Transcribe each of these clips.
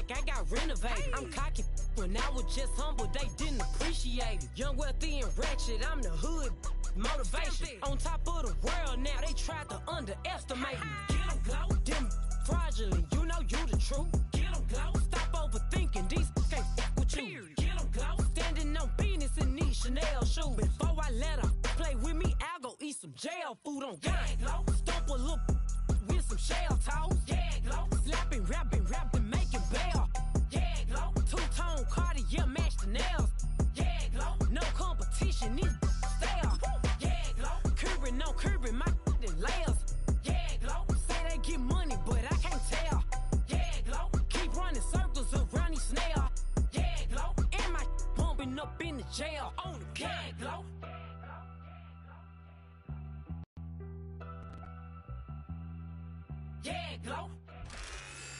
like I got renovated. I'm cocky when I was just humble, they didn't appreciate it. Young, wealthy, and wretched, I'm the hood motivation. On top of the world now, they tried to underestimate me. Get 'em, glow. Them fraudulent, you know you the truth. Get 'em, glow. Stop overthinking, these can't with you. Get 'em, glow. Standing on business in these Chanel shoes. Before I let her play with me, I'll go eat some jail food on God. Stomp a little with some shell toes. Yeah, glow. Slapping, rapping, making bail. Yeah, glow. Two-tone Cartier match the nails. Yeah, glow. No competition, these stale. Yeah, glow. Curbing, no curbing, my layers. Yeah, glow. Say they get money, but I can't tell. Yeah, glow. Keep running circles around these snails. Yeah, glow. And my bumping up in the jail on the yeah, glow. Yeah, glow.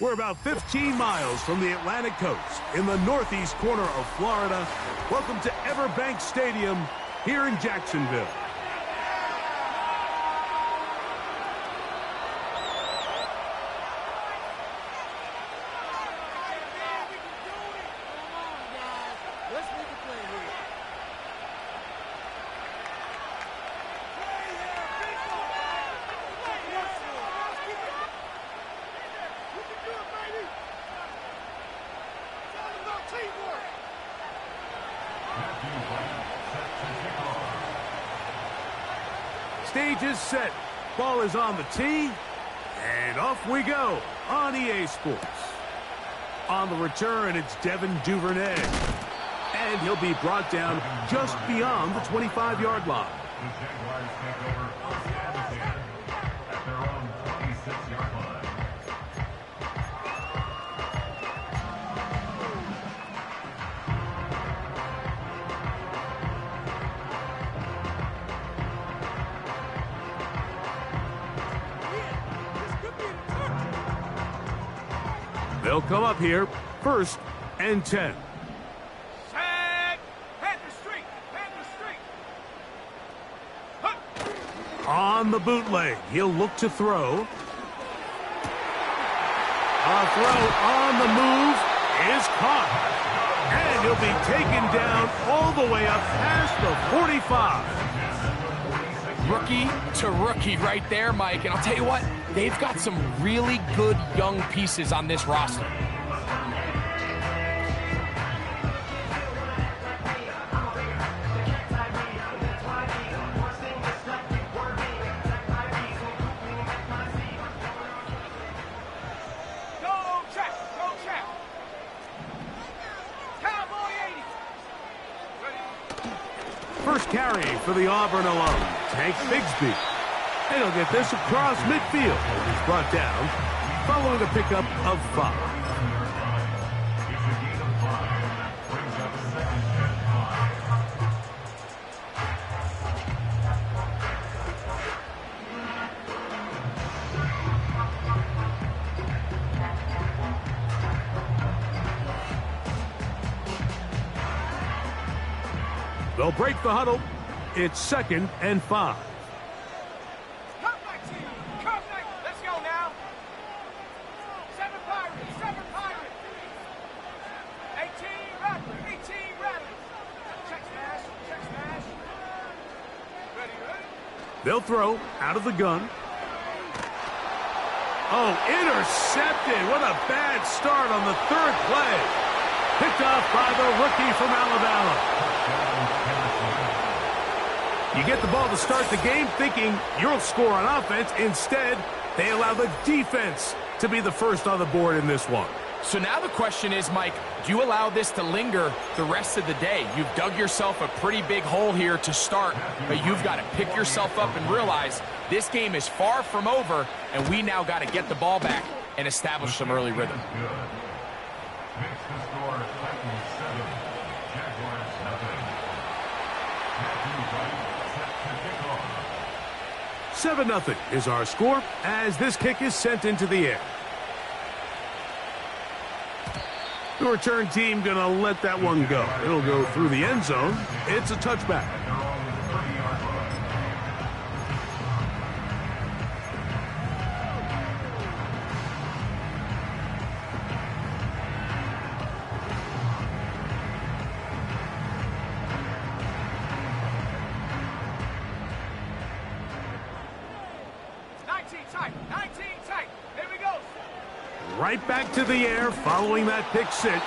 We're about 15 miles from the Atlantic coast in the northeast corner of Florida. Welcome to Everbank Stadium here in Jacksonville. Stage is set. Ball is on the tee. And off we go on EA Sports. On the return, it's Devin Duvernay. And he'll be brought down just beyond the 25-yard line. The Jaguars take over on the at their own 26-yard line. They'll come up here, 1st and 10. Set! Panther Street! On the bootleg, he'll look to throw. A throw on the move is caught. And he'll be taken down all the way up past the 45. Rookie to rookie right there, Mike. And I'll tell you what, they've got some really good young pieces on this roster. First carry for the Auburn alum, Tank Bigsby. And he'll get this across midfield. He's brought down following a pickup of 5. They'll break the huddle. It's 2nd and 5. Come back, team! Come back! Let's go now! 7 Pirates! 18 Rattlers! Check smash! Ready? They'll throw out of the gun. Oh, intercepted. What a bad start on the 3rd play. Picked off by the rookie from Alabama. You get the ball to start the game thinking you'll score on offense. Instead, they allow the defense to be the first on the board in this one. So now the question is, Mike, do you allow this to linger the rest of the day? You've dug yourself a pretty big hole here to start, but you've got to pick yourself up and realize this game is far from over, and we now got to get the ball back and establish some early rhythm. Makes the score Titans 7, Jaguars nothing. Matthew Wright set to kick off. 7-0 is our score as this kick is sent into the air. The return team going to let that one go. It'll go through the end zone. It's a touchback. 19 tight. 19 tight. Here we go. Right back to the air following that pick six.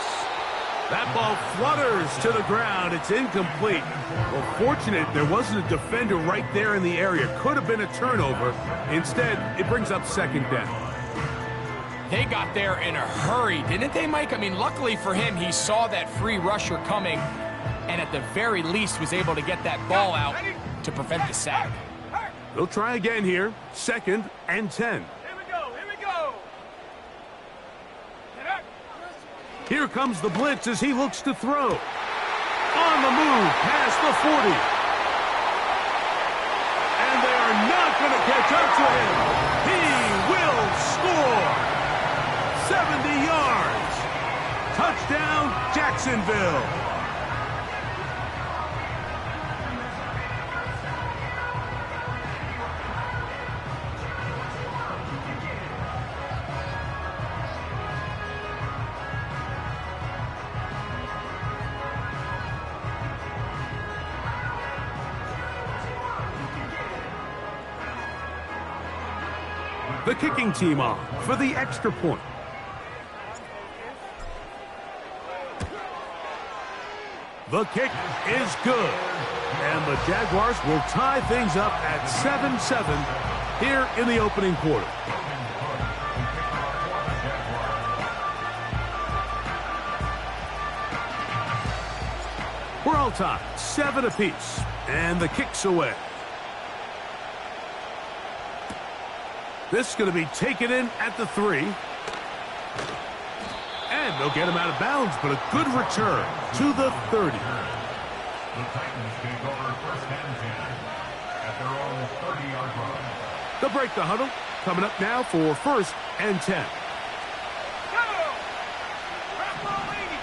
That ball flutters to the ground. It's incomplete. Well, fortunate there wasn't a defender right there in the area. Could have been a turnover. Instead, it brings up second down. They got there in a hurry, didn't they, Mike? I mean, luckily for him, he saw that free rusher coming and at the very least was able to get that ball out to prevent the sack. They'll try again here. 2nd and 10. Here we go. Here we go. Get up. Here comes the blitz as he looks to throw. On the move past the 40. And they are not going to catch up to him. He will score. 70 yards. Touchdown, Jacksonville. The kicking team on for the extra point. The kick is good. And the Jaguars will tie things up at 7-7 here in the opening quarter. We're all tied, 7 apiece. And the kick's away. This is going to be taken in at the 3. And they'll get him out of bounds, but a good return to the 30. The Titans take over 1st and 10 at their own 30-yard line. They'll break the huddle. Coming up now for 1st and 10. Go. Buffalo 80.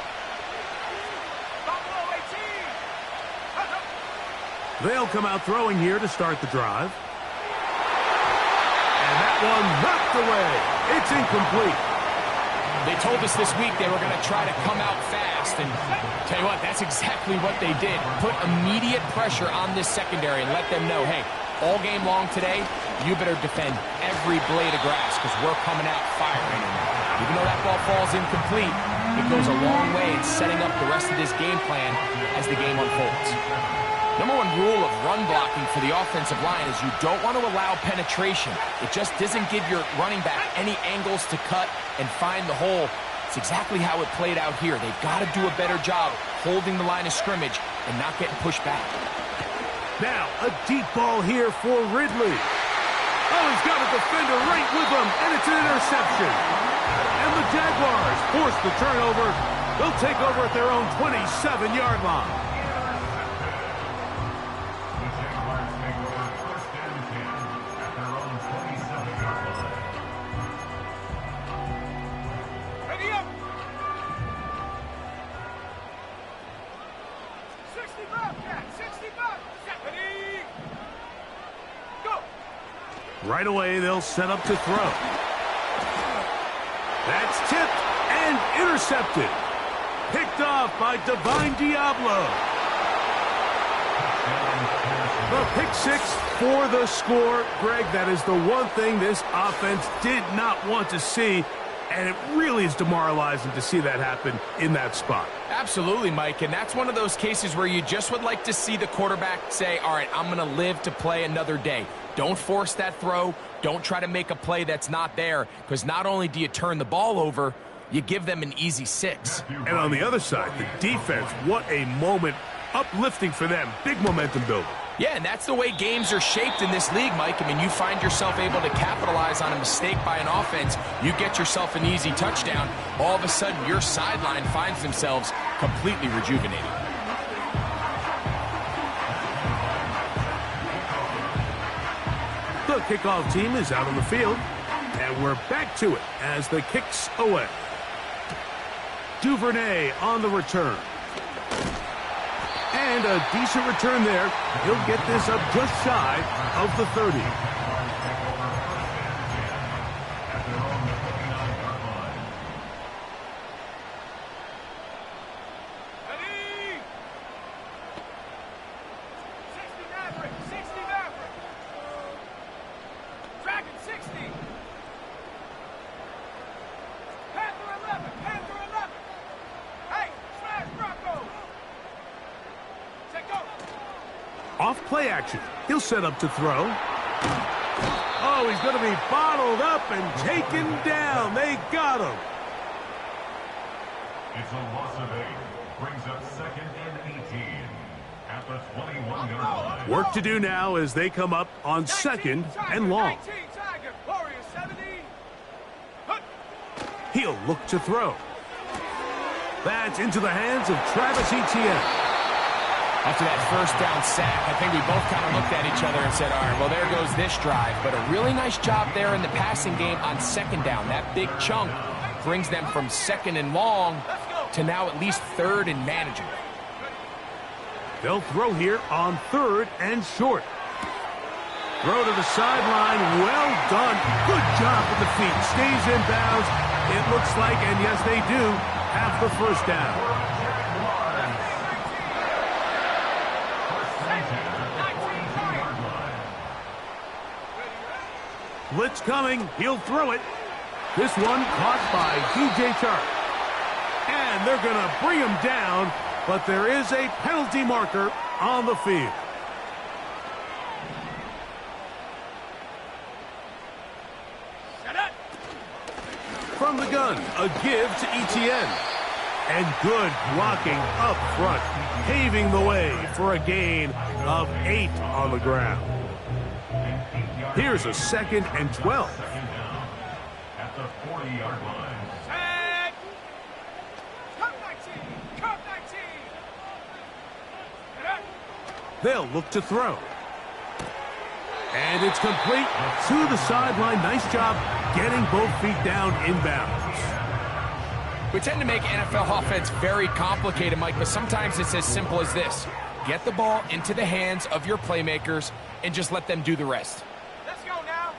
Buffalo 18. They'll come out throwing here to start the drive. And that one knocked away. It's incomplete. They told us this week they were going to try to come out fast, and tell you what, that's exactly what they did. Put immediate pressure on this secondary and let them know, hey, all game long today, you better defend every blade of grass because we're coming out firing. And even though that ball falls incomplete, it goes a long way in setting up the rest of this game plan as the game unfolds. Number one rule of run blocking for the offensive line is you don't want to allow penetration. It just doesn't give your running back any angles to cut and find the hole. It's exactly how it played out here. They've got to do a better job holding the line of scrimmage and not getting pushed back. Now, a deep ball here for Ridley. Oh, he's got a defender right with him, and it's an interception. And the Jaguars force the turnover. They'll take over at their own 27-yard line. Right away, they'll set up to throw. That's tipped and intercepted. Picked off by Divine Diablo. The pick six for the score. Greg, that is the one thing this offense did not want to see, and it really is demoralizing to see that happen in that spot. Absolutely, Mike, and that's one of those cases where you just would like to see the quarterback say, all right, I'm going to live to play another day. Don't force that throw. Don't try to make a play that's not there, because not only do you turn the ball over, you give them an easy 6. And on the other side, the defense, what a moment. Uplifting for them. Big momentum builder. Yeah, and that's the way games are shaped in this league, Mike. I mean, you find yourself able to capitalize on a mistake by an offense. You get yourself an easy touchdown. All of a sudden, your sideline finds themselves completely rejuvenated. The kickoff team is out on the field, and we're back to it as the kick's away. Duvernay on the return. And a decent return there. He'll get this up just shy of the 30. Dragon 60. Off play action. He'll set up to throw. Oh, he's going to be bottled up and taken down. They got him. It's a loss of 8. Brings up 2nd and 18 at the 21-yard line. Work to do now as they come up on 2nd and long. 19 Tiger, Warrior 70. He'll look to throw. That's into the hands of Travis Etienne. After that first down sack, I think we both kind of looked at each other and said, all right, well, there goes this drive. But a really nice job there in the passing game on 2nd down. That big chunk brings them from 2nd and long to now at least 3rd and manageable. They'll throw here on 3rd and short. Throw to the sideline. Well done. Good job with the feet. Stays in bounds. It looks like, and yes, they do, have the first down. Blitz coming. He'll throw it. This one caught by DJ Chark. And they're going to bring him down, but there is a penalty marker on the field. From the gun, a give to Etienne. And good blocking up front, paving the way for a gain of 8 on the ground. Here's a 2nd and 12. At the 40-yard line. Tag. Come 19. Come 19. They'll look to throw. And it's complete to the sideline. Nice job getting both feet down inbounds. We tend to make NFL offense very complicated, Mike, but sometimes it's as simple as this. Get the ball into the hands of your playmakers and just let them do the rest. Let's go now.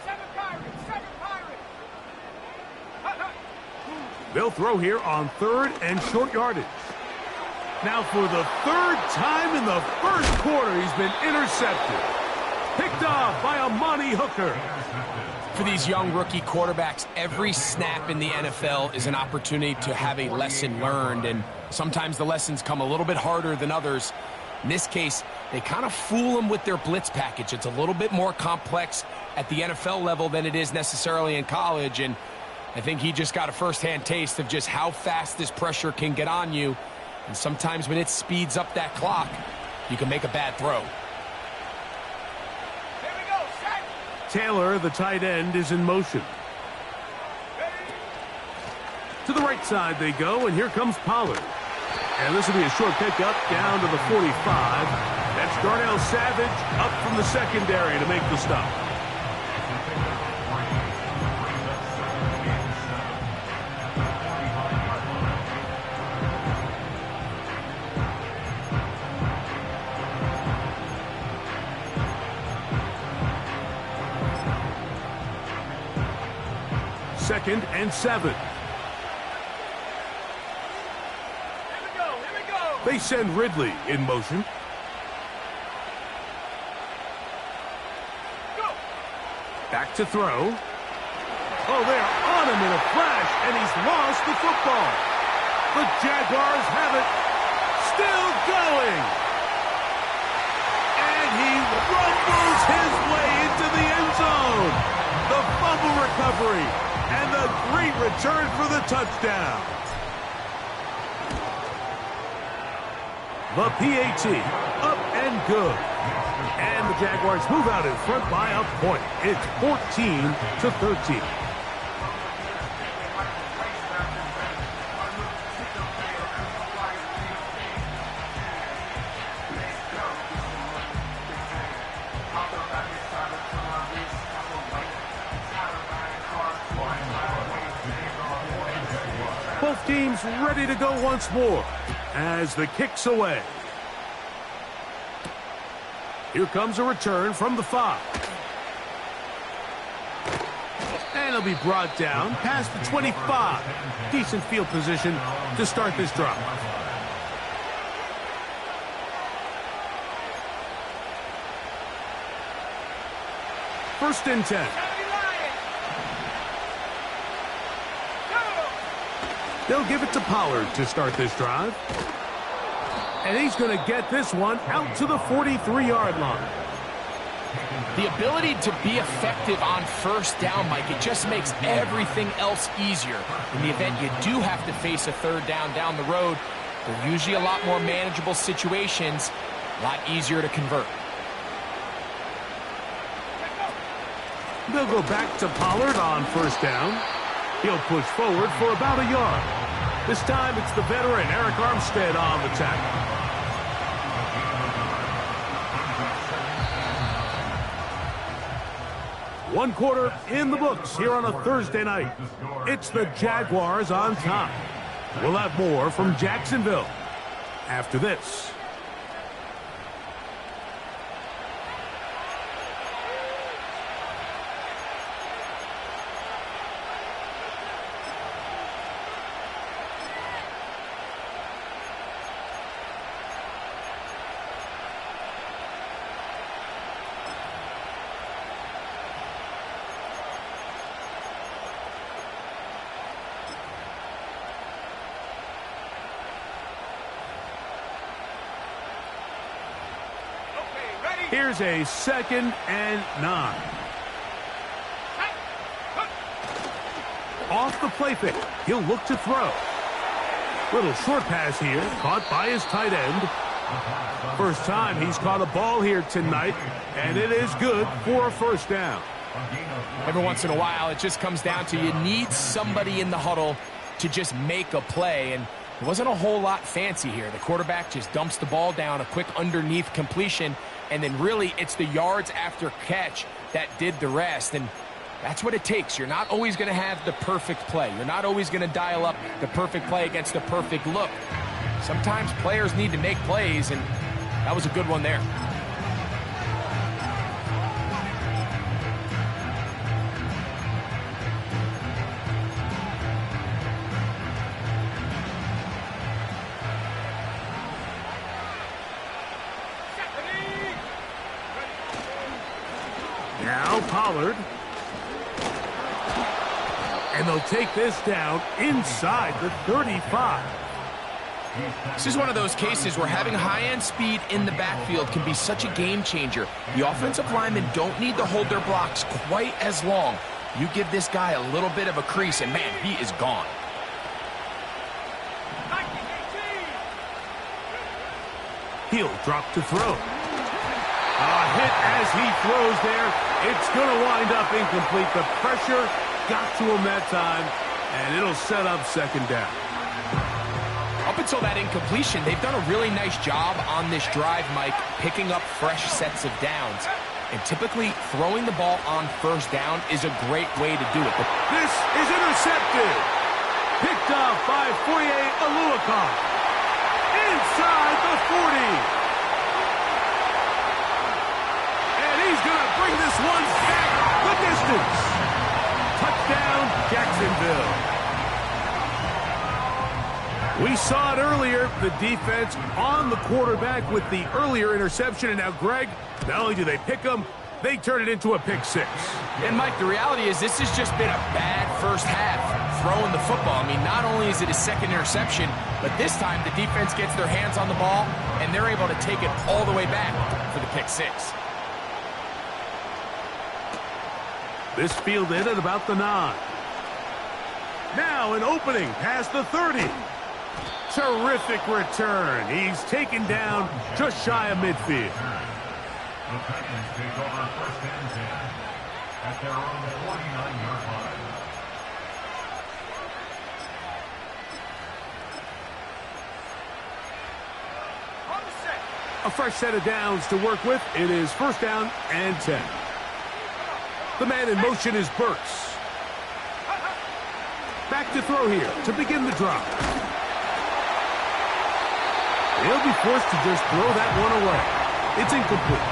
7 Pirates. 7 Pirates. They'll throw here on 3rd and short yardage. Now for the 3rd time in the first quarter, he's been intercepted. Picked off by Amani Hooker. For these young rookie quarterbacks, every snap in the NFL is an opportunity to have a lesson learned, and sometimes the lessons come a little bit harder than others. In this case, they kind of fool them with their blitz package. It's a little bit more complex at the NFL level than it is necessarily in college, and I think he just got a first-hand taste of just how fast this pressure can get on you, and sometimes when it speeds up that clock, you can make a bad throw. Taylor, the tight end, is in motion. To the right side they go, and here comes Pollard. And this will be a short pickup down to the 45. That's Darnell Savage up from the secondary to make the stop. Second and 7. Here we go. They send Ridley in motion. Go. Back to throw. Oh, they're on him in a flash, and he's lost the football. The Jaguars have it. Still going. And he rumbles his way into the end zone. The fumble recovery. And the great return for the touchdown. The PAT, up and good. And the Jaguars move out in front by a point. It's 14-13. Both teams ready to go once more as the kick's away. Here comes a return from the 5. And he'll be brought down past the 25. Decent field position to start this drive. First and 10. They'll give it to Pollard to start this drive. And he's going to get this one out to the 43-yard line. The ability to be effective on first down, Mike, it just makes everything else easier. In the event you do have to face a third down the road, they're usually a lot more manageable situations, a lot easier to convert. They'll go back to Pollard on first down. He'll push forward for about a yard. This time it's the veteran Eric Armstead on the tackle. One quarter in the books here on a Thursday night. It's the Jaguars on top. We'll have more from Jacksonville after this. Here's a 2nd and 9. Off the play fake. He'll look to throw. Little short pass here, caught by his tight end. First time he's caught a ball here tonight, and it is good for a first down. Every once in a while, it just comes down to you need somebody in the huddle to just make a play, and it wasn't a whole lot fancy here. The quarterback just dumps the ball down, a quick underneath completion, and then really it's the yards after catch that did the rest. And that's what it takes. You're not always going to have the perfect play. You're not always going to dial up the perfect play against the perfect look. Sometimes players need to make plays, and that was a good one there. Now Pollard. And they'll take this down inside the 35. This is one of those cases where having high-end speed in the backfield can be such a game changer. The offensive linemen don't need to hold their blocks quite as long. You give this guy a little bit of a crease, and man, he is gone. He'll drop to throw. A hit as he throws there. It's going to wind up incomplete. The pressure got to him that time, and it'll set up 2nd down. Up until that incompletion, they've done a really nice job on this drive, Mike, picking up fresh sets of downs. And typically, throwing the ball on first down is a great way to do it. This is intercepted. Picked off by Foye Aluakon. Inside the 40. He's going to bring this one back the distance. Touchdown, Jacksonville. We saw it earlier, the defense on the quarterback with the earlier interception. And now, Greg, not only do they pick him, they turn it into a pick 6. And, Mike, the reality is this has just been a bad first half throwing the football. I mean, not only is it his 2nd interception, but this time the defense gets their hands on the ball, and they're able to take it all the way back for the pick 6. This fielded at about the 9. Now an opening past the 30. Terrific return. He's taken down just shy of midfield. The Titans take over 1st and 10 at their own 49-yard line. A fresh set of downs to work with. It is 1st down and 10. The man in motion is Burks. Back to throw here to begin the drive. He'll be forced to just throw that one away. It's incomplete.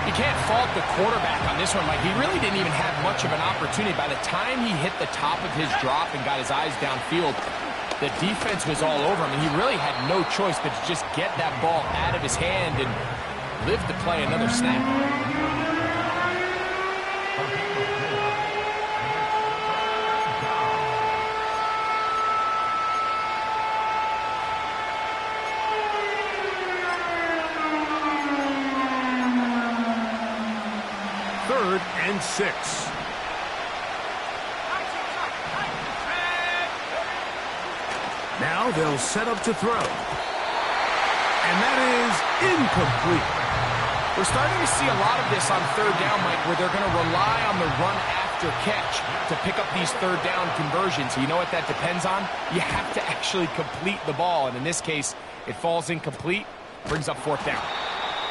You can't fault the quarterback on this one, Mike. He really didn't even have much of an opportunity. By the time he hit the top of his drop and got his eyes downfield, the defense was all over him, and he really had no choice but to just get that ball out of his hand and live to play another snap. 6. Now they'll set up to throw. And that is incomplete. We're starting to see a lot of this on third down, Mike, where they're going to rely on the run after catch to pick up these third down conversions. You know what that depends on? You have to actually complete the ball. And in this case, it falls incomplete, brings up fourth down.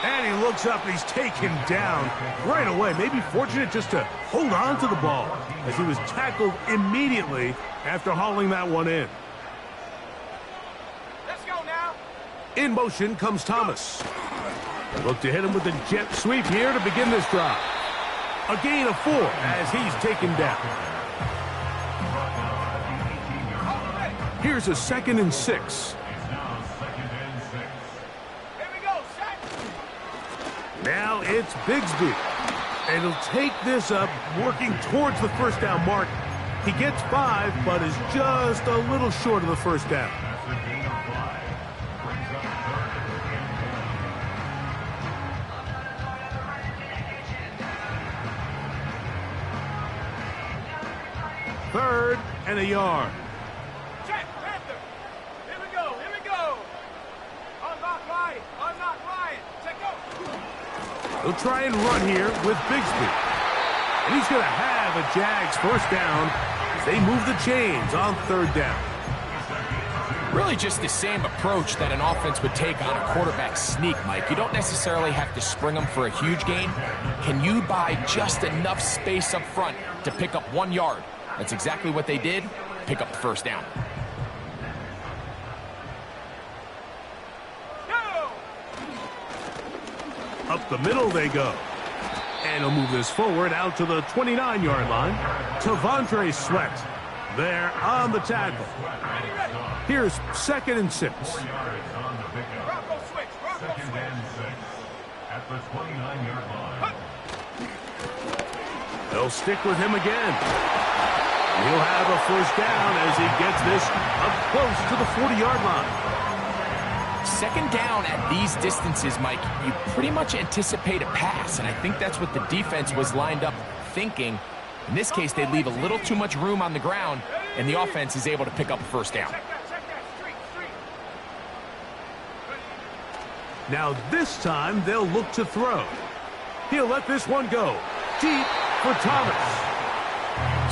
And he looks up, he's taken down right away. Maybe fortunate just to hold on to the ball as he was tackled immediately after hauling that one in. Let's go now. In motion comes Thomas. They look to hit him with the jet sweep here to begin this drive. A gain of 4 as he's taken down. Here's a 2nd and 6. Now it's Bigsby. And he'll take this up, working towards the first down mark. He gets 5, but is just a little short of the first down. Third and a yard. Check, Panther. Here we go, here we go. Unlock Ryan. Check go. He'll try and run here with Bigsby. And he's going to have a Jags first down as they move the chains on third down. Really just the same approach that an offense would take on a quarterback sneak, Mike. You don't necessarily have to spring them for a huge gain. Can you buy just enough space up front to pick up 1 yard? That's exactly what they did. Pick up the first down. Up the middle they go. And he'll move this forward out to the 29-yard line. Tavondre Sweat there on the tackle. Here's 2nd and 6. Bronco switch. At the 29-yard line. They'll stick with him again. He'll have a first down as he gets this up close to the 40-yard line. Second down at these distances, Mike, you pretty much anticipate a pass, and I think that's what the defense was lined up thinking. In this case, they leave a little too much room on the ground, and the offense is able to pick up a first down. Check that. Street. Now this time they'll look to throw. He'll let this one go deep for Thomas.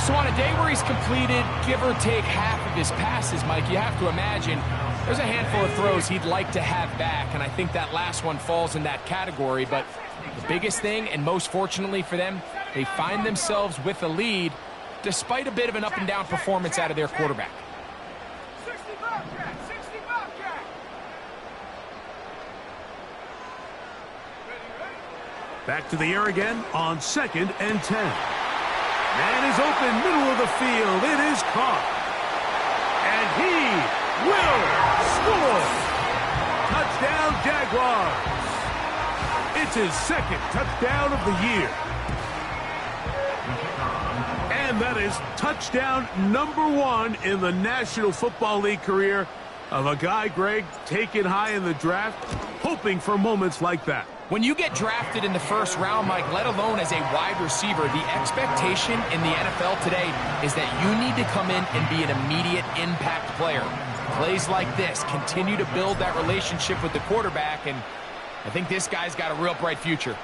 So on a day where he's completed, give or take half of his passes, Mike, you have to imagine there's a handful of throws he'd like to have back, and I think that last one falls in that category. But the biggest thing, and most fortunately for them, they find themselves with a lead despite a bit of an up-and-down performance out of their quarterback. 60 Bobcat. Back to the air again on 2nd and 10. Man is open, middle of the field. It is caught. And he will score. Touchdown, Jaguars. It's his 2nd touchdown of the year. And that is touchdown number 1 in the National Football League career of a guy, Greg, taken high in the draft, hoping for moments like that. When you get drafted in the first round, Mike, let alone as a wide receiver, the expectation in the NFL today is that you need to come in and be an immediate impact player. Plays like this continue to build that relationship with the quarterback, and I think this guy's got a real bright future.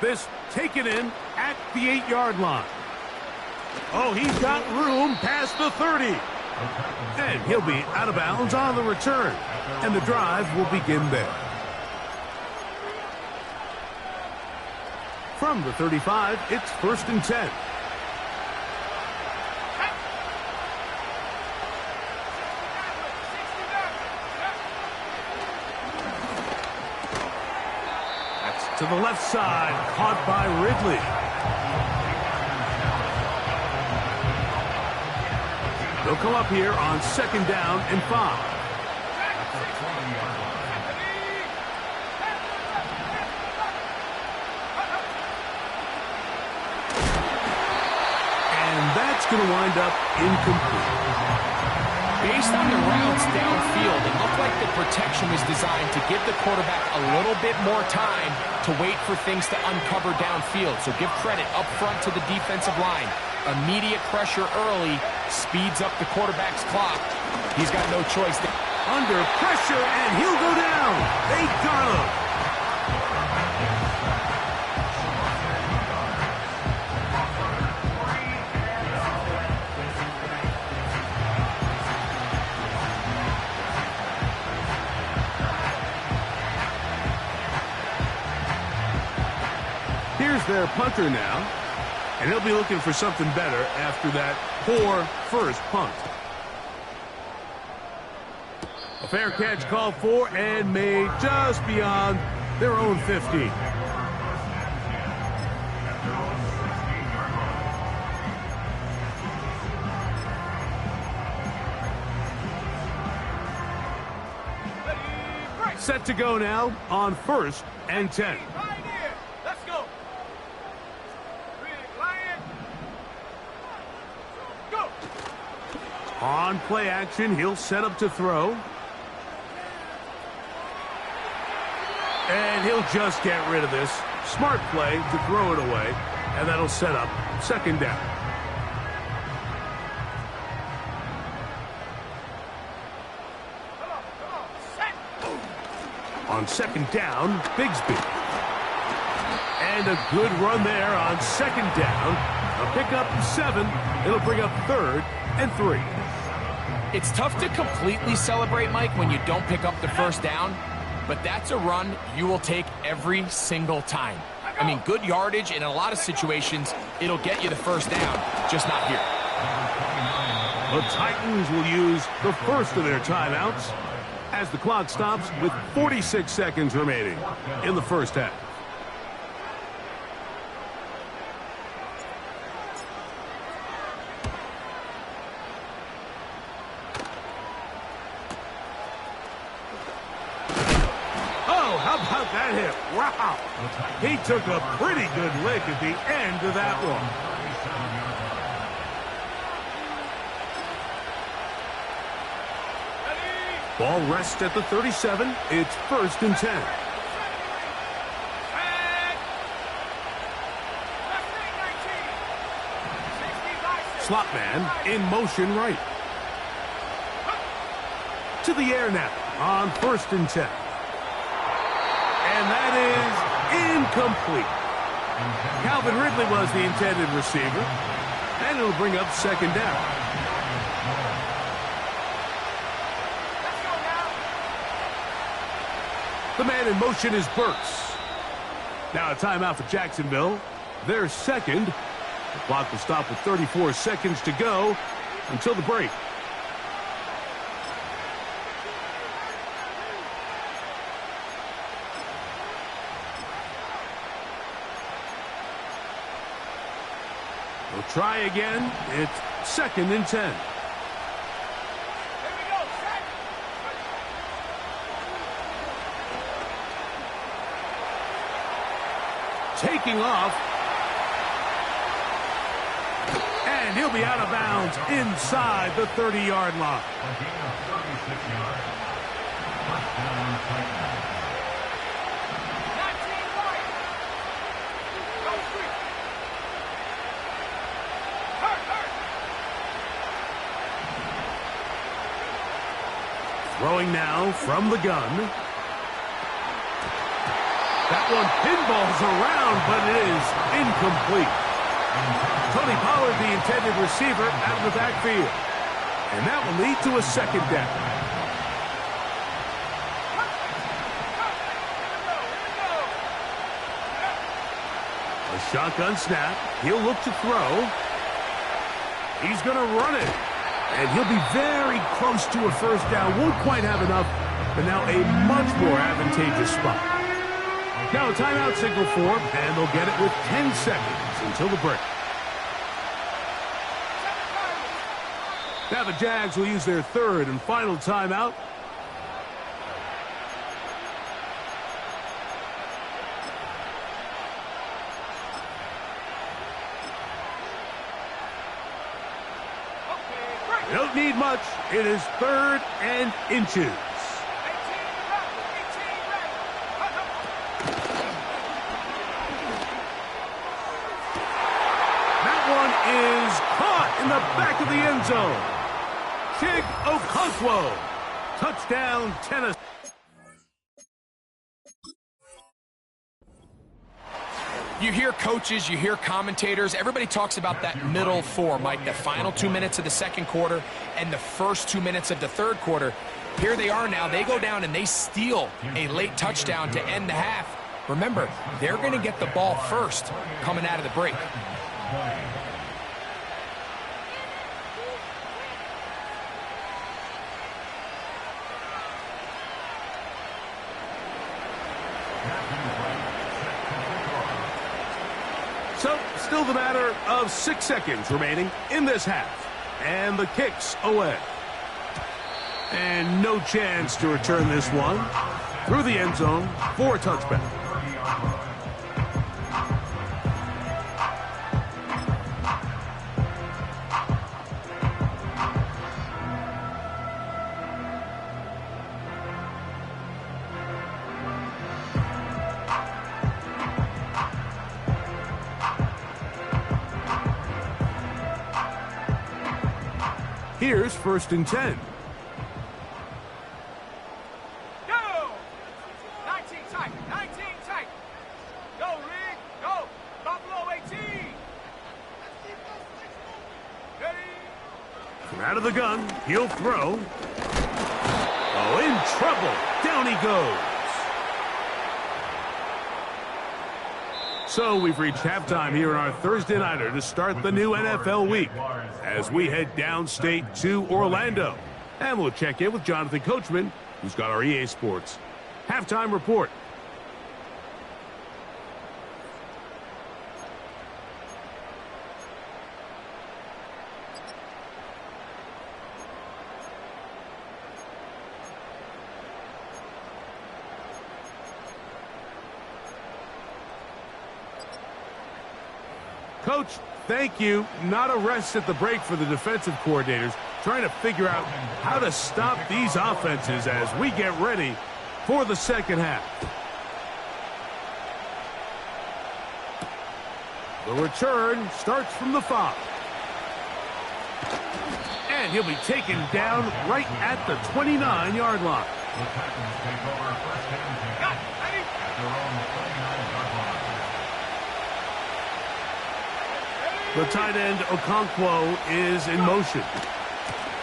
This taken in at the 8-yard line. Oh, he's got room past the 30. And he'll be out of bounds on the return. And the drive will begin there. From the 35, it's 1st and 10. That's to the left side, caught by Ridley. They'll come up here on 2nd down and 5. That's going to wind up incomplete. Based on the routes downfield, it looked like the protection was designed to give the quarterback a little bit more time to wait for things to uncover downfield. So give credit up front to the defensive line. Immediate pressure early speeds up the quarterback's clock. He's got no choice. Under pressure, and he'll go down. They got him. Here's their punter now, and he'll be looking for something better after that poor first punt. A fair catch called for and made just beyond their own 50. Set to go now on 1st and 10. Let's go. Go. On play action, he'll set up to throw. And he'll just get rid of this. Smart play to throw it away. And that'll set up 2nd down. On 2nd down, Bigsby. And a good run there on 2nd down. A pickup 7. It'll bring up 3rd and 3. It's tough to completely celebrate, Mike, when you don't pick up the first down. But that's a run you will take every single time. I mean, good yardage, and in a lot of situations, it'll get you the first down, just not here. The Titans will use the first of their timeouts as the clock stops with 46 seconds remaining in the first half. How about that hit? Wow. He took a pretty good lick at the end of that one. Ball rests at the 37. It's 1st and 10. Slot man in motion right. To the air now on 1st and 10. And that is incomplete. Calvin Ridley was the intended receiver. And it'll bring up 2nd down. The man in motion is Burks. Now a timeout for Jacksonville. Their 2nd. The clock will stop with 34 seconds to go until the break. We'll try again. It's 2nd and 10. Taking off. And he'll be out of bounds inside the 30-yard line. Throwing now from the gun. That one pinballs around, but it is incomplete. Tony Pollard, the intended receiver, out of the backfield. And that will lead to a 2nd down. A shotgun snap. He'll look to throw. He's going to run it. And he'll be very close to a 1st down. Won't quite have enough, but now a much more advantageous spot. Now a timeout signal for him, and they'll get it with 10 seconds until the break. Now the Jags will use their 3rd and final timeout. They don't need much. It is 3rd and inches. That one is caught in the back of the end zone. Chig Okonkwo. Touchdown, Tennessee. You hear coaches, you hear commentators, everybody talks about that middle four, Mike, the final 2 minutes of the second quarter and the first 2 minutes of the third quarter. Here they are now. They go down and they steal a late touchdown to end the half. Remember, they're going to get the ball first coming out of the break. So, still the matter of 6 seconds remaining in this half. And the kick's away. And no chance to return this one through the end zone for a touchback. Here's 1st and 10. Go! 19 tight, 19 tight. Go, Rig, go. Buffalo 18. Ready? From out of the gun, he'll throw. Oh, in trouble. Down he goes. So we've reached halftime here in our Thursday Nighter to start the new NFL week as we head downstate to Orlando. And we'll check in with Jonathan Coachman, who's got our EA Sports halftime report. Coach, thank you. Not a rest at the break for the defensive coordinators, trying to figure out how to stop these offenses as we get ready for the second half. The return starts from the 5. And he'll be taken down right at the 29-yard line. The Titans take over 1st and 10 at their own 29-yard line. The tight end, Okonkwo, is in motion.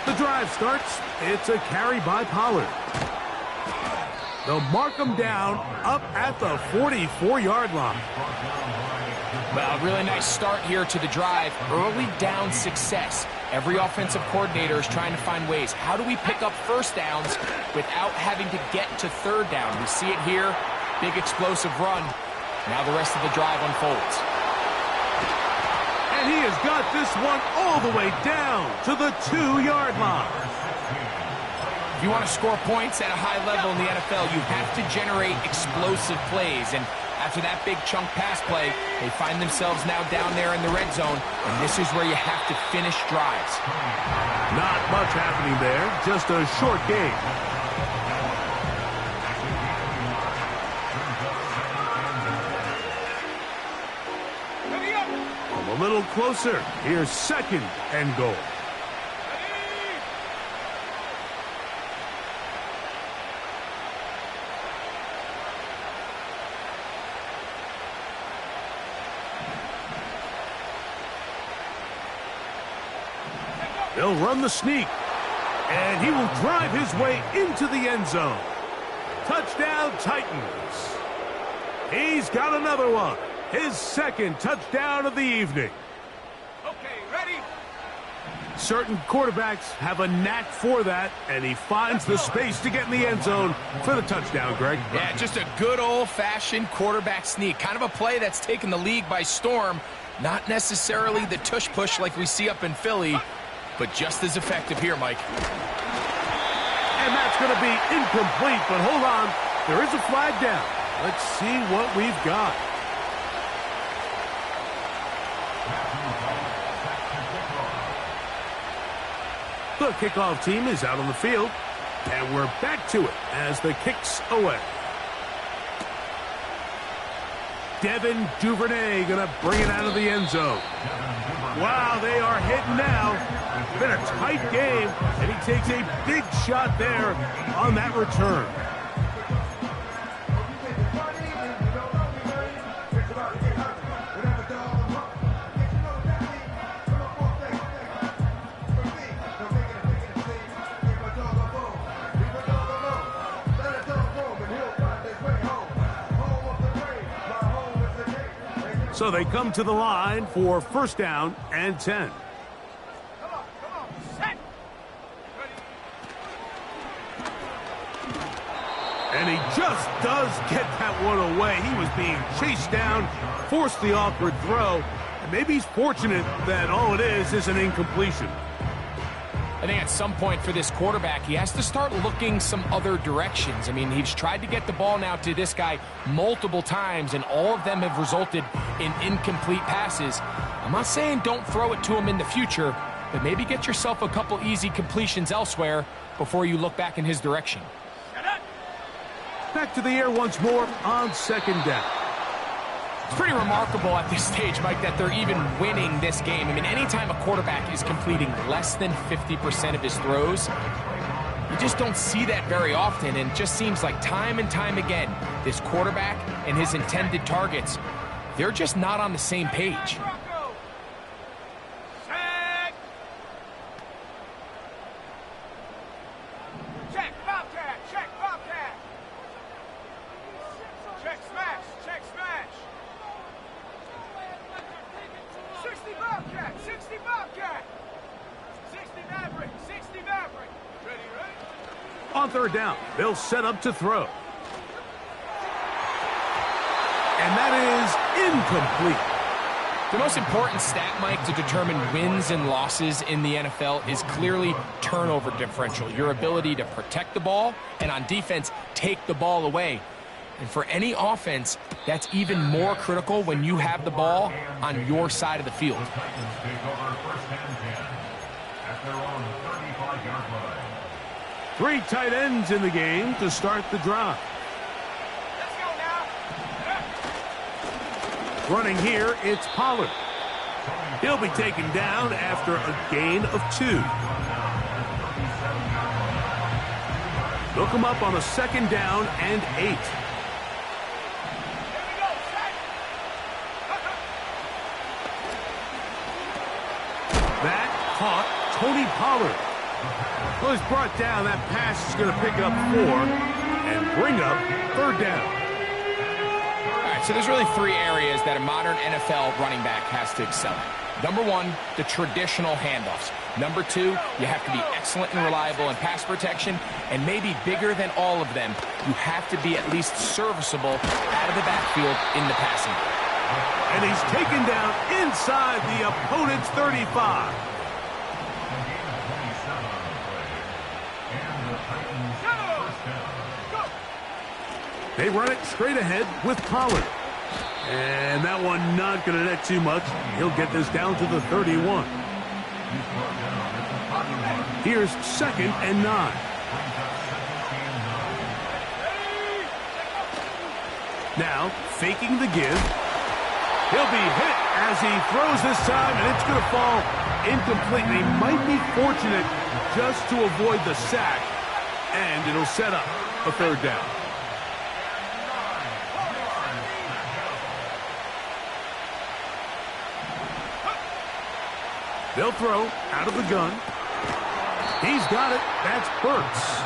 The drive starts. It's a carry by Pollard. They'll mark him down up at the 44-yard line. Well, really nice start here to the drive. Early down success. Every offensive coordinator is trying to find ways. How do we pick up first downs without having to get to third down? We see it here. Big explosive run. Now the rest of the drive unfolds. And he has got this one all the way down to the 2-yard line. If you want to score points at a high level in the NFL, you have to generate explosive plays. And after that big chunk pass play, they find themselves now down there in the red zone. And this is where you have to finish drives. Not much happening there. Just a short game. A little closer. Here's 2nd and goal. They'll run the sneak. And he will drive his way into the end zone. Touchdown, Titans. He's got another one. His 2nd touchdown of the evening. Okay, ready? Certain quarterbacks have a knack for that, and he finds the space to get in the end zone for the touchdown, Greg. Yeah, just a good old-fashioned quarterback sneak. Kind of a play that's taken the league by storm. Not necessarily the tush-push like we see up in Philly, but just as effective here, Mike. And that's going to be incomplete, but hold on. There is a flag down. Let's see what we've got. The kickoff team is out on the field, and we're back to it as the kick's away. Devin Duvernay going to bring it out of the end zone. Wow, they are hitting now. Been a tight game, and he takes a big shot there on that return. So they come to the line for first down and 10. Come on, set. And he just does get that one away. He was being chased down, forced the awkward throw, and maybe he's fortunate that all it is an incompletion. I think at some point for this quarterback, he has to start looking some other directions. I mean, he's tried to get the ball now to this guy multiple times, and all of them have resulted in incomplete passes. I'm not saying don't throw it to him in the future, but maybe get yourself a couple easy completions elsewhere before you look back in his direction. Back to the air once more on second down. It's pretty remarkable at this stage, Mike, that they're even winning this game. I mean, anytime a quarterback is completing less than 50% of his throws, you just don't see that very often, and it just seems like time and time again, this quarterback and his intended targets, they're just not on the same page. Check, Bobcat, check, Bobcat. Check, smash, check, smash. 60 Bobcat, 60 Bobcat. 60 Maverick, 60 Maverick. Ready? On third down, they'll set up to throw. And that is incomplete. The most important stat, Mike, to determine wins and losses in the NFL is clearly turnover differential, your ability to protect the ball and on defense take the ball away. And for any offense, that's even more critical when you have the ball on your side of the field. The Titans take over first and 10 at their own 35-yard line. 3 tight ends in the game to start the drive. Let's go now. Running here, it's Pollard. He'll be taken down after a gain of 2. They'll come up on a second down and 8. That caught Tony Pollard. Well, he's brought down. That pass is going to pick up 4 and bring up third down. All right, so there's really 3 areas that a modern NFL running back has to excel at. Number 1, the traditional handoffs. Number 2, you have to be excellent and reliable in pass protection. And maybe bigger than all of them, you have to be at least serviceable out of the backfield in the passing game. And he's taken down inside the opponent's 35. They run it straight ahead with Pollard. And that one not going to net too much. He'll get this down to the 31. Here's second and 9. Now, faking the give. He'll be hit as he throws this time, and it's going to fall incomplete. He might be fortunate just to avoid the sack, and it'll set up a third down. They'll throw out of the gun. He's got it. That's Burks.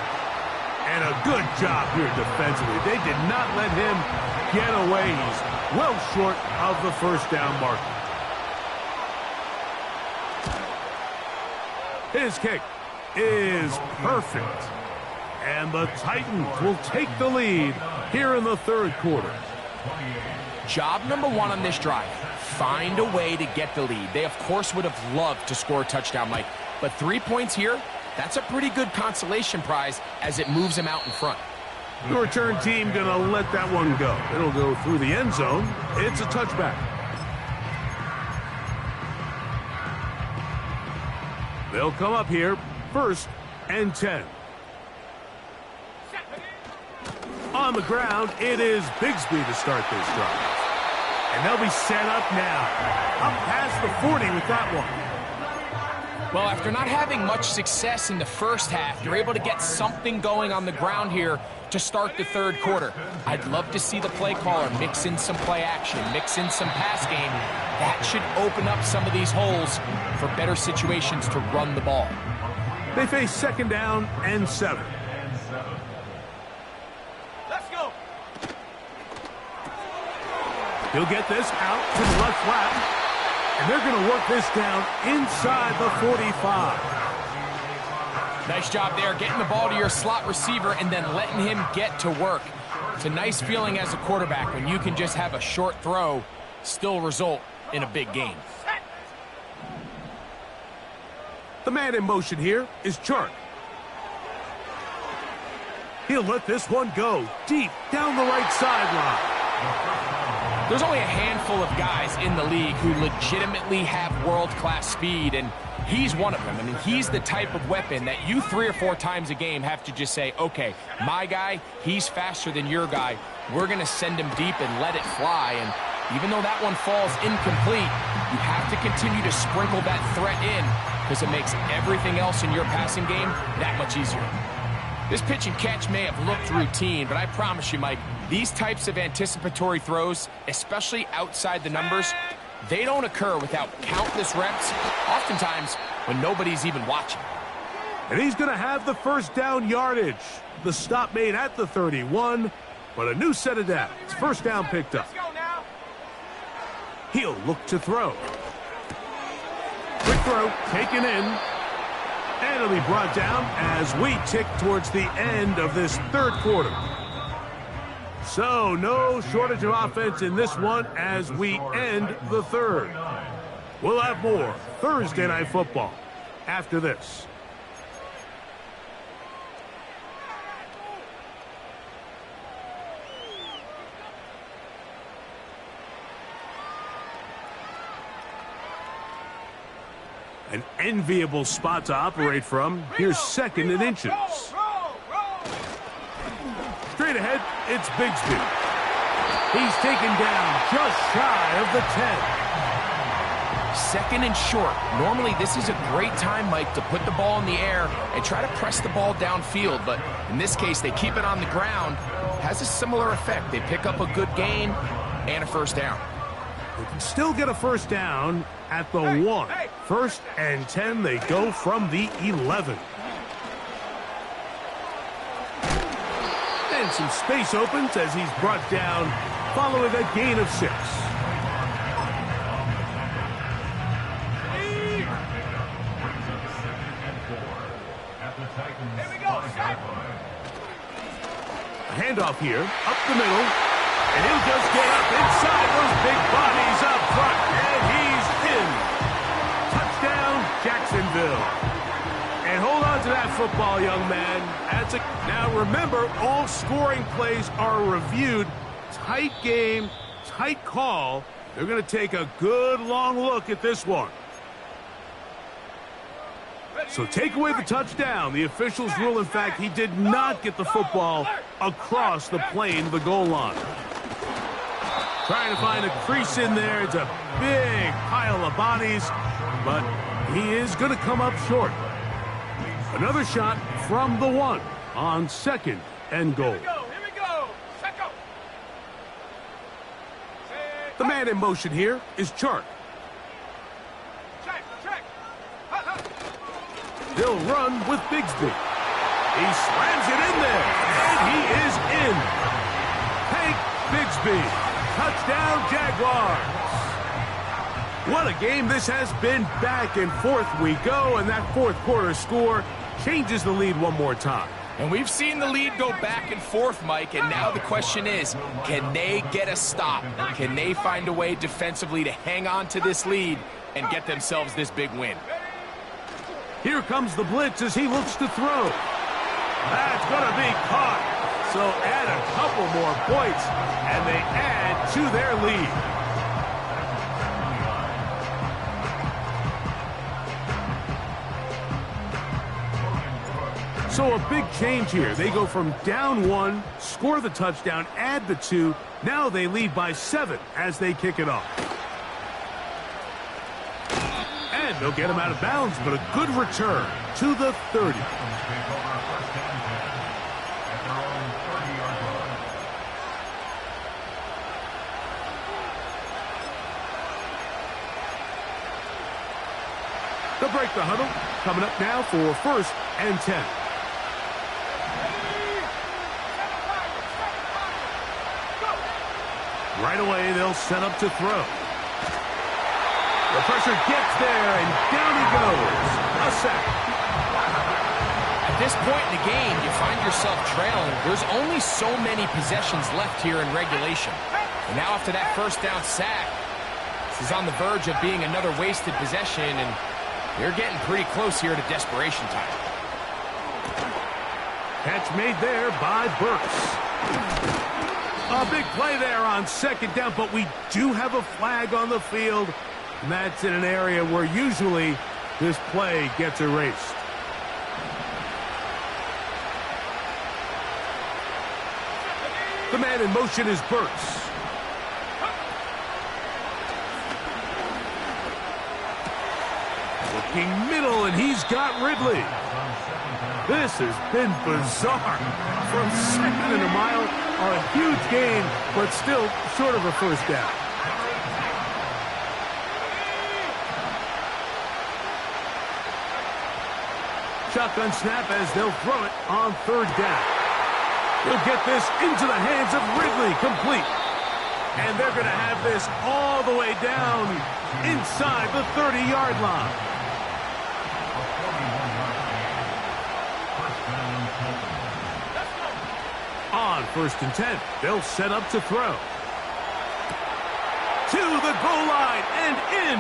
And a good job here defensively. They did not let him get away. He's well short of the first down mark. His kick is perfect. And the Titans will take the lead here in the third quarter. Job number 1 on this drive, find a way to get the lead. They, of course, would have loved to score a touchdown, Mike. But 3 points here, that's a pretty good consolation prize as it moves them out in front. The return team going to let that one go. It'll go through the end zone. It's a touchback. They'll come up here 1st and 10. On the ground, it is Bigsby to start this drive. And they'll be set up now. Up past the 40 with that one. Well, after not having much success in the first half, you're able to get something going on the ground here to start the third quarter. I'd love to see the play caller mix in some play action, mix in some pass game. That should open up some of these holes for better situations to run the ball. They face 2nd down and 7. Let's go. He'll get this out to the left flat. And they're going to work this down inside the 45. Nice job there, getting the ball to your slot receiver and then letting him get to work. It's a nice feeling as a quarterback when you can just have a short throw still result in a big game. The man in motion here is Chark. He'll let this one go deep down the right sideline. There's only a handful of guys in the league who legitimately have world-class speed, and he's one of them. I mean, he's the type of weapon that you 3 or 4 times a game have to just say, okay, my guy, he's faster than your guy. We're going to send him deep and let it fly. And even though that one falls incomplete, you have to continue to sprinkle that threat in because it makes everything else in your passing game that much easier. This pitch and catch may have looked routine, but I promise you, Mike, these types of anticipatory throws, especially outside the numbers, they don't occur without countless reps, oftentimes when nobody's even watching. And he's going to have the 1st down yardage. The stop made at the 31, but a new set of downs. 1st down picked up. Let's go now. He'll look to throw. Quick throw, taken in. And it'll be brought down as we tick towards the end of this 3rd quarter. So, no shortage of offense in this one as we end the 3rd. We'll have more Thursday Night Football after this. An enviable spot to operate from. Here's 2nd and inches. Straight ahead, it's Bigsby. He's taken down just shy of the 10. 2nd and short. Normally, this is a great time, Mike, to put the ball in the air and try to press the ball downfield. But in this case, they keep it on the ground. Has a similar effect. They pick up a good gain and a 1st down. They can still get a 1st down at the 1. 1st and 10, they go from the 11. And some space opens as he's brought down following a gain of 6. A handoff here, up the middle, and he'll just get up inside those big bodies up front, and he's in. Touchdown, Jacksonville. And hold on to that football, young man. Now remember, all scoring plays are reviewed. Tight game, tight call. They're going to take a good long look at this one. So take away the touchdown. The officials rule, in fact, he did not get the football across the plane to the goal line. Trying to find a crease in there. It's a big pile of bodies, but he is going to come up short. Another shot from the 1 on 2nd and goal. Here we go. Check out. The man in motion here is Chark. Check. He'll run with Bigsby. He slams it in there, and he is in. Hank Bigsby. Touchdown, Jaguars. What a game this has been. Back and forth we go, and that 4th quarter score changes the lead one more time. And we've seen the lead go back and forth, Mike, and now the question is, can they get a stop? Can they find a way defensively to hang on to this lead and get themselves this big win? Here comes the blitz as he looks to throw. That's going to be caught. So add a couple more points, and they add to their lead. So a big change here. They go from down 1, score the touchdown, add the 2. Now they lead by 7 as they kick it off. And they'll get him out of bounds, but a good return to the 30. They'll break the huddle. Coming up now for 1st and 10. Right away, they'll set up to throw. The pressure gets there, and down he goes. A sack. At this point in the game, you find yourself trailing. There's only so many possessions left here in regulation. And now after that first down sack, this is on the verge of being another wasted possession, and they're getting pretty close here to desperation time. Catch made there by Burks. A big play there on 2nd down, but we do have a flag on the field. And that's in an area where usually this play gets erased. The man in motion is Burks. Looking middle, and he's got Ridley. This has been bizarre. From 2nd and a mile, a huge gain, but still short of a first down. Shotgun snap as they'll throw it on 3rd down. He'll get this into the hands of Ridley, complete. And they're going to have this all the way down inside the 30-yard line. On 1st and 10, they'll set up to throw. To the goal line and in.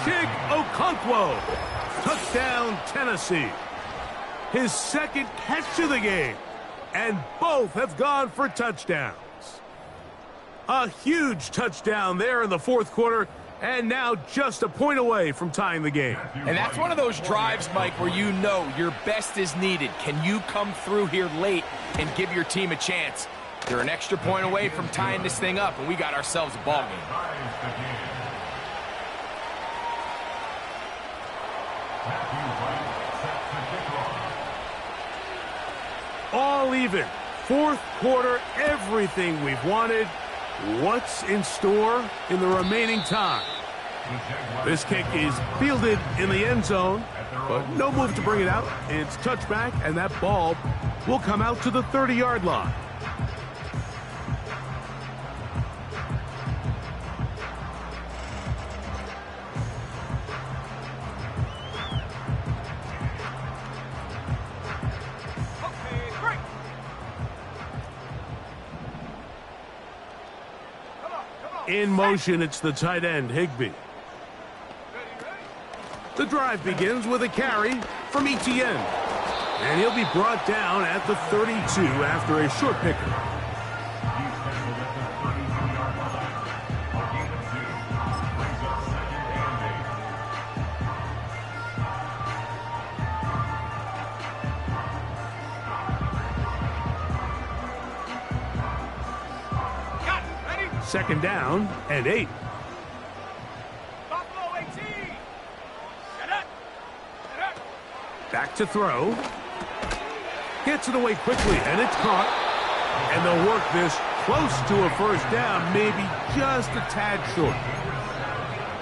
Chig Okonkwo. Touchdown, Tennessee. His 2nd catch of the game. And both have gone for touchdowns. A huge touchdown there in the 4th quarter. And now just a point away from tying the game. And that's one of those drives, Mike, where you know your best is needed. Can you come through here late and give your team a chance? They're an extra point away from tying this thing up, and we got ourselves a ball game. All even. 4th quarter, everything we've wanted. What's in store in the remaining time? This kick is fielded in the end zone, but no move to bring it out. It's touchback, and that ball will come out to the 30-yard line. In motion, it's the tight end, Higbee. The drive begins with a carry from Etienne. And he'll be brought down at the 32 after a short pickup. Second down and 8. Back to throw. Gets it away quickly, and it's caught. And they'll work this close to a first down, maybe just a tad short.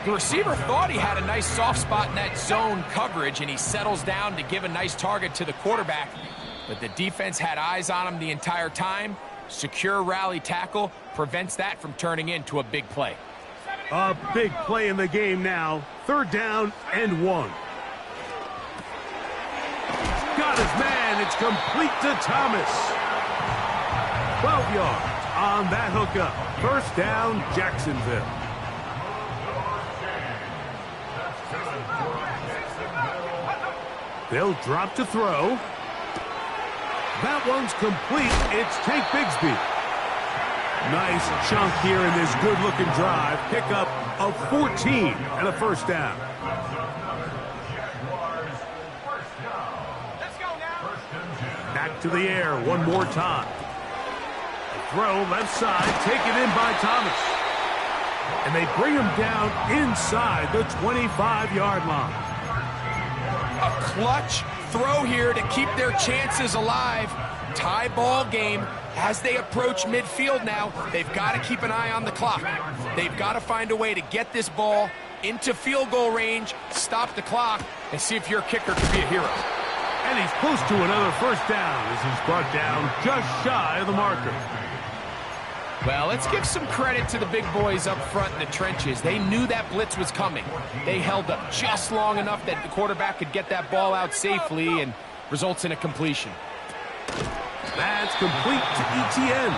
The receiver thought he had a nice soft spot in that zone coverage, and he settles down to give a nice target to the quarterback. But the defense had eyes on him the entire time. Secure rally tackle prevents that from turning into a big play. A big play in the game now. 3rd down and 1. Got his man. It's complete to Thomas. 12 yards on that hookup. First down, Jacksonville. They'll drop to throw. That one's complete. It's Tank Bigsby. Nice chunk here in this good-looking drive. Pickup of 14 and a first down. to the air one more time. Throw left side, taken in by Thomas. And they bring him down inside the 25-yard line. A clutch throw here to keep their chances alive. Tie ball game. As they approach midfield now, they've got to keep an eye on the clock. They've got to find a way to get this ball into field goal range, stop the clock, and see if your kicker can be a hero. And he's close to another first down as he's brought down just shy of the marker. Well, let's give some credit to the big boys up front in the trenches. They knew that blitz was coming. They held up just long enough that the quarterback could get that ball out safely and results in a completion. That's complete to ETN.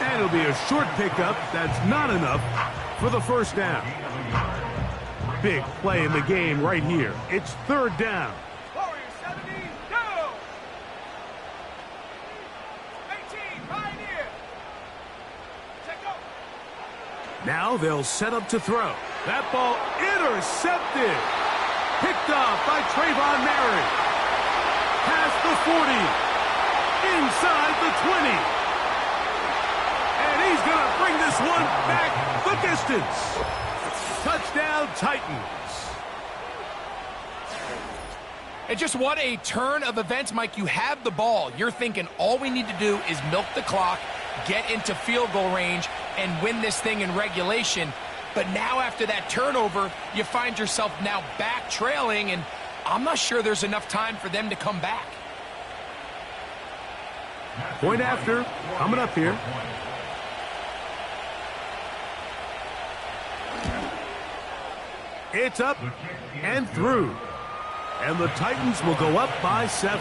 And it'll be a short pickup. That's not enough for the first down. Big play in the game right here. It's third down. Warriors 70, go! 18, Pioneer! Check up! Now they'll set up to throw. That ball intercepted. Picked off by Trayvon Merritt. Past the 40. Inside the 20. And he's going to bring this one back the distance. Touchdown, Titans. And just what a turn of events, Mike. You have the ball. You're thinking all we need to do is milk the clock, get into field goal range, and win this thing in regulation. But now after that turnover, you find yourself now back trailing, and I'm not sure there's enough time for them to come back. Point after, coming up here. It's up and through. And the Titans will go up by 7.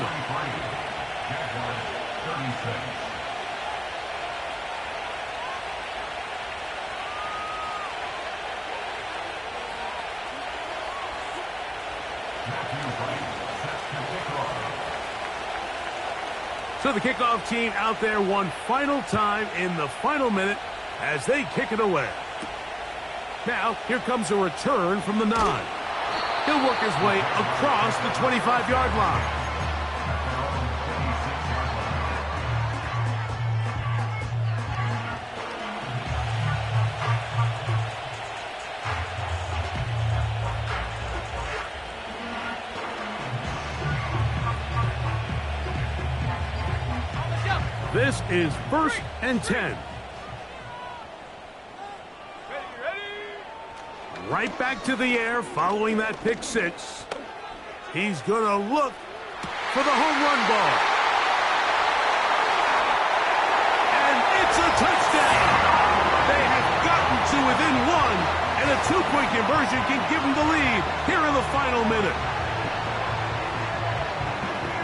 So the kickoff team out there one final time in the final minute as they kick it away. Now, here comes a return from the 9. He'll work his way across the 25-yard line. This is 1st and 10. Right back to the air following that pick 6. He's going to look for the home run ball. And it's a touchdown. They have gotten to within 1, and a 2-point conversion can give them the lead here in the final minute.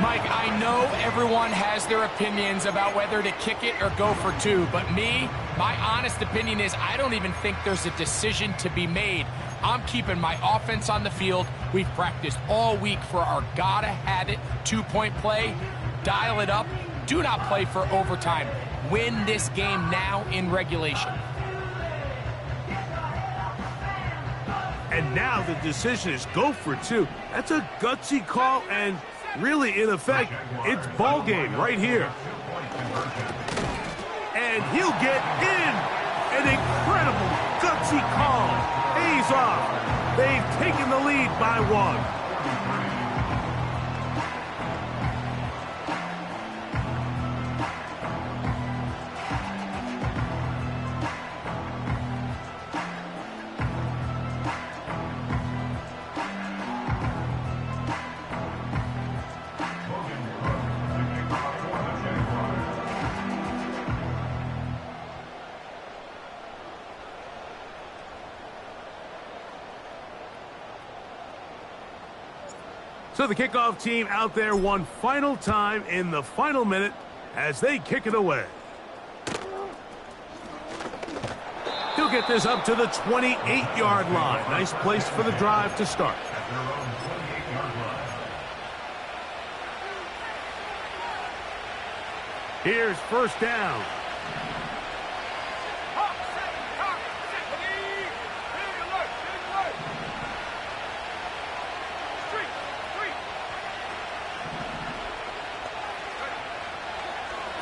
Mike, I know everyone has their opinions about whether to kick it or go for 2, but my honest opinion is I don't even think there's a decision to be made. I'm keeping my offense on the field. We've practiced all week for our gotta-have-it 2-point play. Dial it up. Do not play for overtime. Win this game now in regulation. And now the decision is go for 2. That's a gutsy call, and really, in effect, it's ball game right here. And he'll get in. An incredible gutsy call. Pays off. They've taken the lead by 1. So the kickoff team out there one final time in the final minute as they kick it away. He'll get this up to the 28-yard line. Nice place for the drive to start. Here's first down.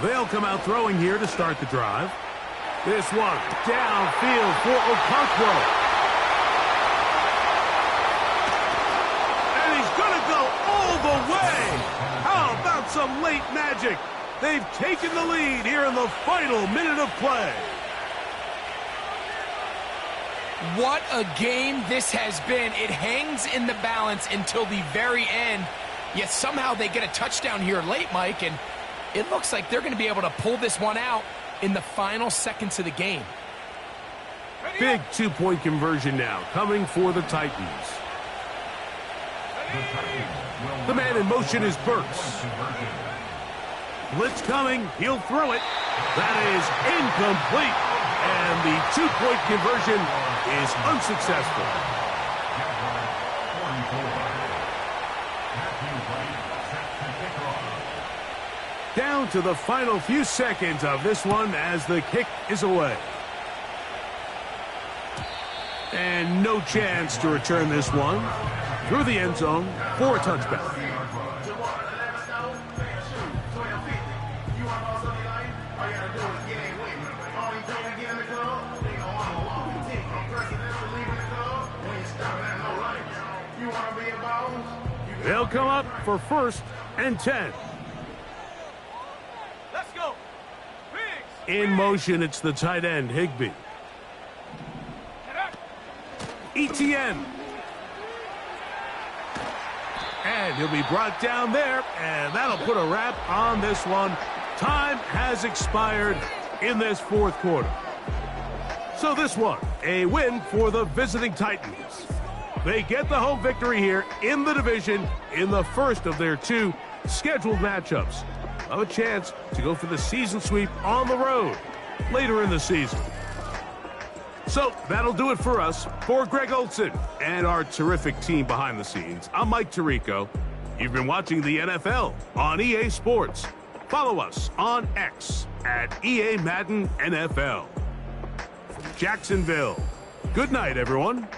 They'll come out throwing here to start the drive. This one downfield for Okonkwo. And he's going to go all the way. How about some late magic? They've taken the lead here in the final minute of play. What a game this has been. It hangs in the balance until the very end. Yet somehow they get a touchdown here late, Mike, and it looks like they're going to be able to pull this one out in the final seconds of the game. Big two-point conversion now coming for the Titans. The man in motion is Burks. Blitz coming. He'll throw it. That is incomplete. And the two-point conversion is unsuccessful. Down to the final few seconds of this one as the kick is away. And no chance to return this one through the end zone for a touchback. They'll come up for 1st and 10. Let's go. In motion, it's the tight end, Higbee. ETN. And he'll be brought down there, and that'll put a wrap on this one. Time has expired in this 4th quarter. So this one, a win for the visiting Titans. They get the home victory here in the division in the first of their 2 scheduled matchups. Have a chance to go for the season sweep on the road later in the season. So that'll do it for us. For Greg Olson and our terrific team behind the scenes, I'm Mike Tirico. You've been watching the NFL on EA Sports. Follow us on X at EA Madden NFL. From Jacksonville, good night, everyone.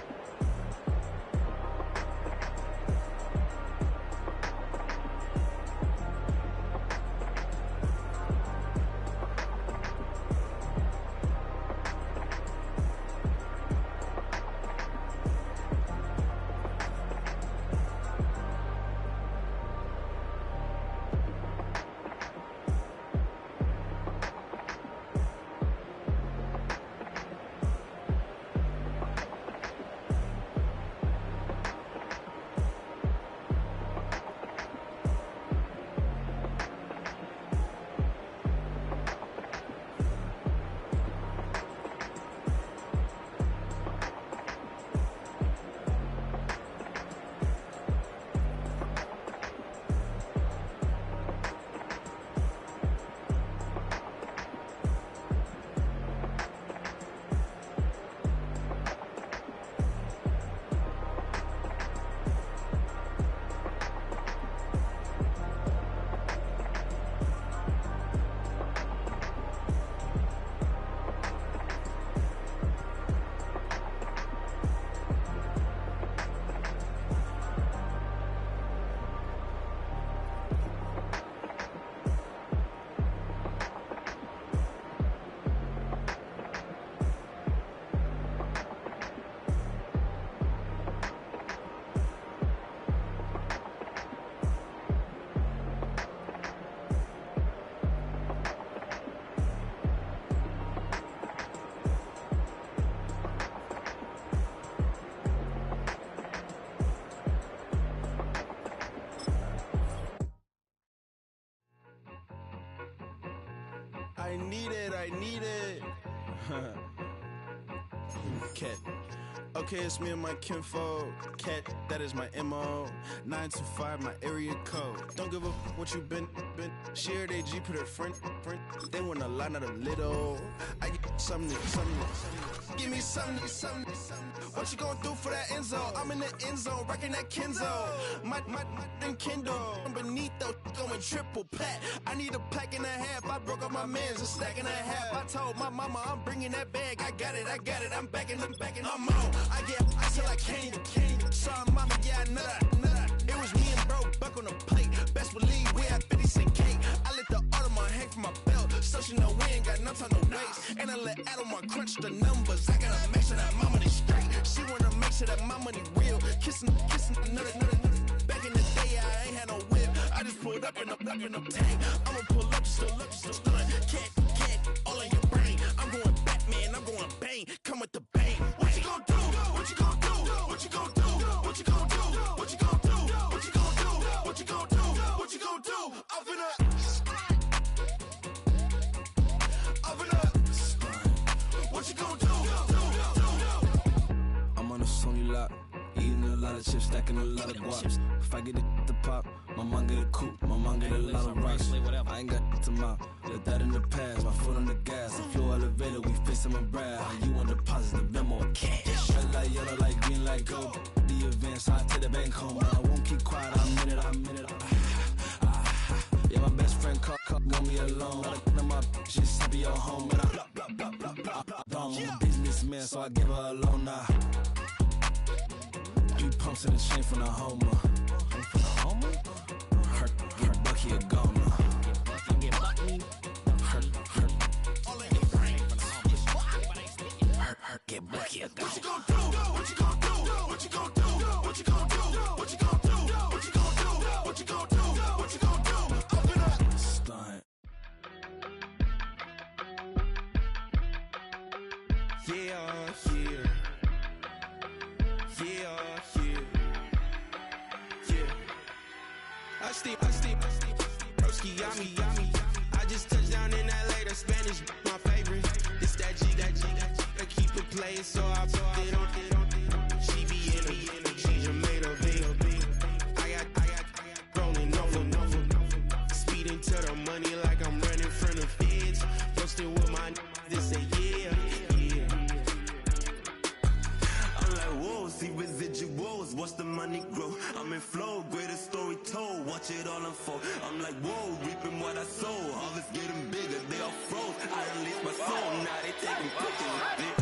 I need it. Cat. Okay, it's me and my kinfolk. Cat, that is my MO. 925, my area code. Don't give a what you been. Share they G, put her friend. They want a lot, not a little. I get something. Give me something. What you gonna do for that end zone? I'm in the end zone, wrecking that Kenzo. My Kindle. Beneath though, going triple pack. I need a pack and a half. I broke up my mans, a stack and a half. I told my mama I'm bringing that bag. I got it. I'm backing, I'm on. I get till I can't. Sorry, mama, yeah, I know that. It was me and bro, buck on the plate. Best believe we had 50 cent cake. I let the Audemars hang from my belt. add on my crunch the numbers. I gotta make sure that my money straight. She wanna make sure that my money real. Kissing, another. Back in the day, I ain't had no whip. I just pulled up in a tank. I'ma pull up, just stun. Cat, all in your brain. I'm going Batman, I'm going bang. Come with the bang. What you gon' do? What you gon' do? What you gon' do? What you gon' do? What you gon' do? What you gon' do? What you gon' do? What you gon' do? I'm finna. What you gon' do? I'm on a Sony lot, eating a lot of chips, stacking a lot of guaps. If I get it to pop, my mom get a coupe, my mom get a lot of rocks. I ain't got to mouth, let that in the past. My foot on the gas, the floor elevator, we facing my brad. How you on deposit, the memo of cash. Red light, yellow light, green light, go. The events, I take the bank home. I won't keep quiet, I'm in it. Yeah, my best friend want me alone. None of my bitches happy at home, and I'm a businessman, so I give her a loan now. 3 pumps in the chain from the Homer. Her Bucky a goner. Her get Bucky a goner. What you gon' do? What you gon' do? What you gon' do? What you gon' do? What you gon' do? What you gon' do? What you gon' do? What you gon' do? Up in a stunt. I steam, broski, yummy. I just touched down in LA, the Spanish, my favorite. It's that G, I keep it playing, so I put it on. She be in a, she just made a big. I got rolling over. Speeding to the money like I'm running from the feds. Posting with my this a yeah. I'm like, whoa, see residuals, watch the money grow. I'm in flow, greatest story told, watch it all unfold. I'm like, whoa, reaping what I sow. Harvest getting bigger, they all froze. I release my soul, now they taking pictures.